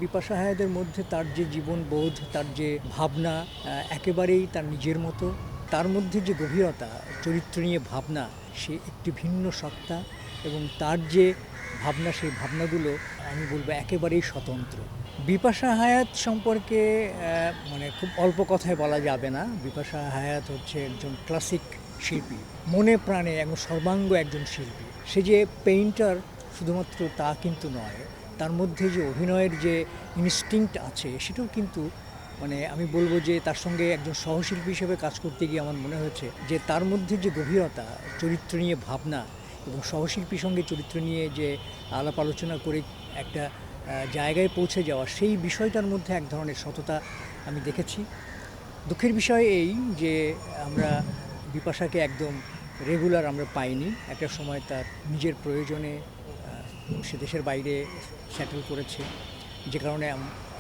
বিপাশা হায়াতের মধ্যে তার যে জীবনবোধ, তার যে ভাবনা একেবারেই তার নিজের মতো। তার মধ্যে যে গভীরতা, চরিত্র নিয়ে ভাবনা, সে একটি ভিন্ন সত্তা এবং তার যে ভাবনা, সেই ভাবনাগুলো আমি বলবো একেবারেই স্বতন্ত্র। বিপাশা হায়াত সম্পর্কে মানে খুব অল্প কথায় বলা যাবে না। বিপাশা হায়াত হচ্ছে একজন ক্লাসিক শিল্পী, মনে প্রাণে এবং সর্বাঙ্গ একজন শিল্পী। সে যে পেইন্টার শুধুমাত্র তা কিন্তু নয়, তার মধ্যে যে অভিনয়ের যে ইনস্টিংক্ট আছে সেটাও কিন্তু মানে আমি বলবো যে তার সঙ্গে একজন সহশিল্পী হিসেবে কাজ করতে গিয়ে আমার মনে হয়েছে যে তার মধ্যে যে গভীরতা, চরিত্র নিয়ে ভাবনা এবং সহশিল্পীর সঙ্গে চরিত্র নিয়ে যে আলাপ আলোচনা করে একটা জায়গায় পৌঁছে যাওয়া, সেই বিষয়টার মধ্যে এক ধরনের সততা আমি দেখেছি। দুঃখের বিষয় এই যে আমরা বিপাশাকে একদম রেগুলার আমরা পাইনি। একটা সময় তার নিজের প্রয়োজনে সে দেশের বাইরে সেটেল করেছে, যে কারণে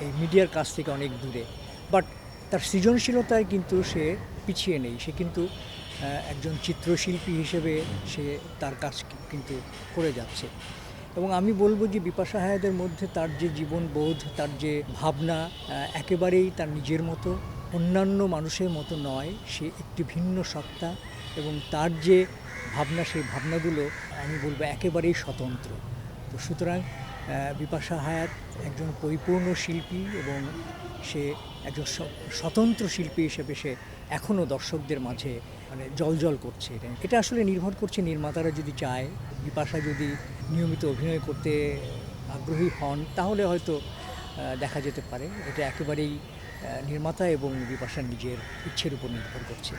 এই মিডিয়ার কাছ থেকে অনেক দূরে। বাট তার সৃজনশীলতায় কিন্তু সে পিছিয়ে নেই। সে কিন্তু একজন চিত্রশিল্পী হিসেবে সে তার কাজ কিন্তু করে যাচ্ছে। এবং আমি বলবো যে বিপাশা হায়াতের মধ্যে তার যে জীবনবোধ, তার যে ভাবনা একেবারেই তার নিজের মতো, অন্যান্য মানুষের মতো নয়। সে একটি ভিন্ন সত্তা এবং তার যে ভাবনা, সেই ভাবনাগুলো আমি বলবো একেবারেই স্বতন্ত্র। তো সুতরাং বিপাশা হায়াত একজন পরিপূর্ণ শিল্পী এবং সে একজন স্বতন্ত্র শিল্পী হিসেবে সে এখনও দর্শকদের মাঝে মানে জ্বলজ্বল করছে। এটা আসলে নির্ভর করছে নির্মাতারা যদি চায়, বিপাশা যদি নিয়মিত অভিনয় করতে আগ্রহী হন, তাহলে হয়তো দেখা যেতে পারে। এটা একেবারেই নির্মাতা এবং বিপাশার নিজের ইচ্ছের উপর নির্ভর করছে।